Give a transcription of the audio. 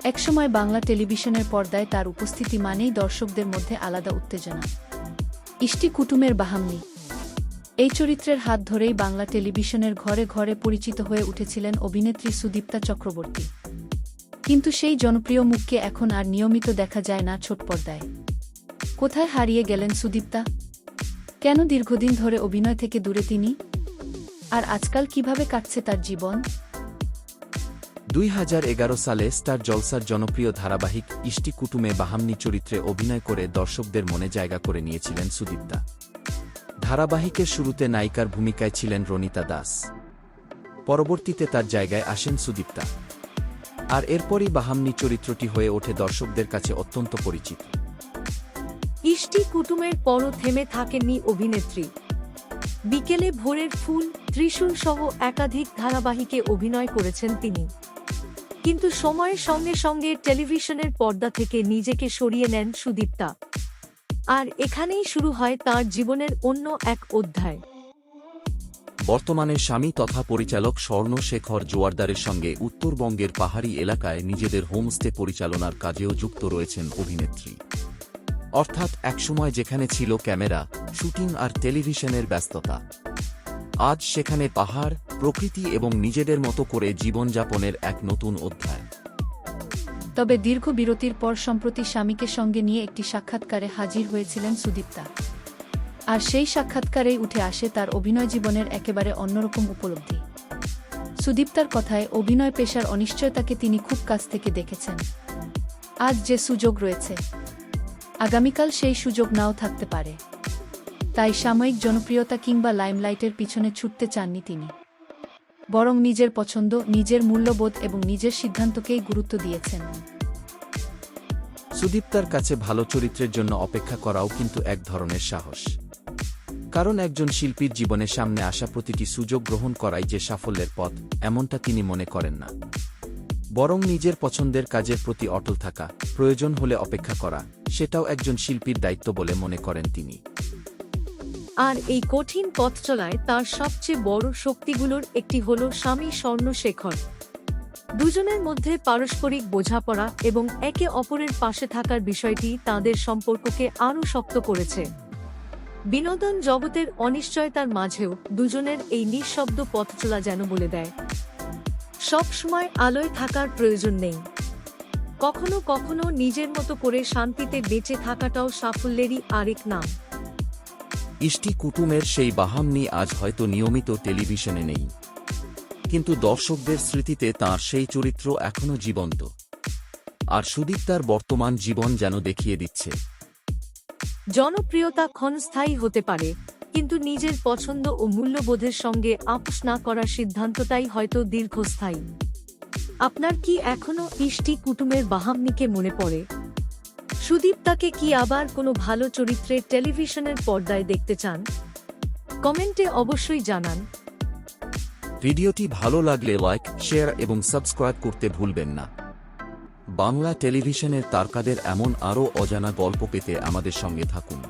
একসময় বাংলা টেলিভিশনের পর্দায় তার উপস্থিতি মানেই দর্শকদের মধ্যে আলাদা উত্তেজনা। ইষ্টি কুটুমের বাহামনি এই চরিত্রের হাত ধরেই বাংলা টেলিভিশনের ঘরে ঘরে পরিচিত হয়ে উঠেছিলেন অভিনেত্রী সুদীপ্তা চক্রবর্তী। কিন্তু সেই জনপ্রিয় মুখকে এখন আর নিয়মিত দেখা যায় না ছোট পর্দায়। কোথায় হারিয়ে গেলেন সুদীপ্তা? কেন দীর্ঘদিন ধরে অভিনয় থেকে দূরে তিনি? আর আজকাল কিভাবে কাটছে তার জীবন? 2011 সালে স্টার জলসার জনপ্রিয় ধারাবাহিক ইষ্টি কুটুমে বাহামনি চরিত্রে অভিনয় করে দর্শকদের মনে জায়গা করে নিয়েছিলেন সুদীপ্তা। ধারাবাহিকের শুরুতে নায়িকার ভূমিকায় ছিলেন রনিতা দাস। পরবর্তীতে তার জায়গায় আসেন সুদীপ্তা। আর এরপরই বাহামনি চরিত্রটি হয়ে ওঠে দর্শকদের কাছে অত্যন্ত পরিচিত। ইষ্টি কুটুমের পরও থেমে থাকেননি অভিনেত্রী। বিকেলে ভোরের ফুল, ত্রিশূল সহ একাধিক ধারাবাহিকে অভিনয় করেছেন তিনি। কিন্তু সময়ের সঙ্গে সঙ্গে টেলিভিশনের পর্দা থেকে নিজেকে সরিয়ে নেন সুদীপ্তা। আর এখানেই শুরু হয় তার জীবনের অন্য এক অধ্যায়। বর্তমানে স্বামী তথা পরিচালক স্বর্ণ শেখর জোয়ারদারের সঙ্গে উত্তরবঙ্গের পাহাড়ি এলাকায় নিজেদের হোমস্টে পরিচালনার কাজেও যুক্ত রয়েছেন অভিনেত্রী। অর্থাৎ একসময় যেখানে ছিল ক্যামেরা, শুটিং আর টেলিভিশনের ব্যস্ততা, আজ সেখানে পাহাড়, প্রকৃতি এবং নিজেদের মতো করে জীবনযাপনের এক নতুন অধ্যায়। তবে দীর্ঘ বিরতির পর সম্প্রতি স্বামীকে সঙ্গে নিয়ে একটি সাক্ষাৎকারে হাজির হয়েছিলেন সুদীপ্তা। আর সেই সাক্ষাৎকারেই উঠে আসে তার অভিনয় জীবনের একেবারে অন্যরকম উপলব্ধি। সুদীপ্তার কথায়, অভিনয় পেশার অনিশ্চয়তাকে তিনি খুব কাছ থেকে দেখেছেন। আজ যে সুযোগ রয়েছে, আগামীকাল সেই সুযোগ নাও থাকতে পারে। তাই সাময়িক জনপ্রিয়তা কিংবা লাইমলাইটের পিছনে ছুটতে চাননি তিনি, বরং নিজের পছন্দ, নিজের মূল্যবোধ এবং নিজের সিদ্ধান্তকেই গুরুত্ব দিয়েছেন। সুদীপ্তার কাছে ভালো চরিত্রের জন্য অপেক্ষা করাও কিন্তু এক ধরনের সাহস। কারণ একজন শিল্পীর জীবনে সামনে আসা প্রতিটি সুযোগ গ্রহণ করাই যে সাফল্যের পথ, এমনটা তিনি মনে করেন না। বরং নিজের পছন্দের কাজের প্রতি অটল থাকা, প্রয়োজন হলে অপেক্ষা করা, সেটাও একজন শিল্পীর দায়িত্ব বলে মনে করেন তিনি। আর এই কঠিন পথ চলায় তার সবচেয়ে বড় শক্তিগুলোর একটি হল স্বামী স্বর্ণ শেখর। দুজনের মধ্যে পারস্পরিক বোঝাপড়া এবং একে অপরের পাশে থাকার বিষয়টি তাদের সম্পর্ককে আরও শক্ত করেছে। বিনোদন জগতের অনিশ্চয়তার মাঝেও দুজনের এই নিঃশব্দ পথ চলা যেন বলে দেয়, সব সময় আলোয় থাকার প্রয়োজন নেই। কখনো কখনো নিজের মতো করে শান্তিতে বেঁচে থাকাটাও সাফল্যেরই আরেক নাম। ইষ্টি কুটুমের সেই বাহামনি আজ হয়তো নিয়মিত টেলিভিশনে নেই, কিন্তু দর্শকদের স্মৃতিতে তাঁর সেই চরিত্র এখনও জীবন্ত। আর সুদীপ্তার বর্তমান জীবন যেন দেখিয়ে দিচ্ছে, জনপ্রিয়তা ক্ষণস্থায়ী হতে পারে, কিন্তু নিজের পছন্দ ও মূল্যবোধের সঙ্গে আপোষ না করার সিদ্ধান্তটাই হয়তো দীর্ঘস্থায়ী। আপনার কি এখনো ইষ্টি কুটুমের বাহামনিকে মনে পড়ে? সুদীপ্তাকে কি আবার কোনো ভালো চরিত্রে টেলিভিশনের পর্দায় দেখতে চান? কমেন্টে অবশ্যই জানান। ভিডিওটি ভালো লাগলে লাইক, শেয়ার এবং সাবস্ক্রাইব করতে ভুলবেন না। বাংলা টেলিভিশনের তারকাদের এমন আরও অজানা গল্প পেতে আমাদের সঙ্গে থাকুন।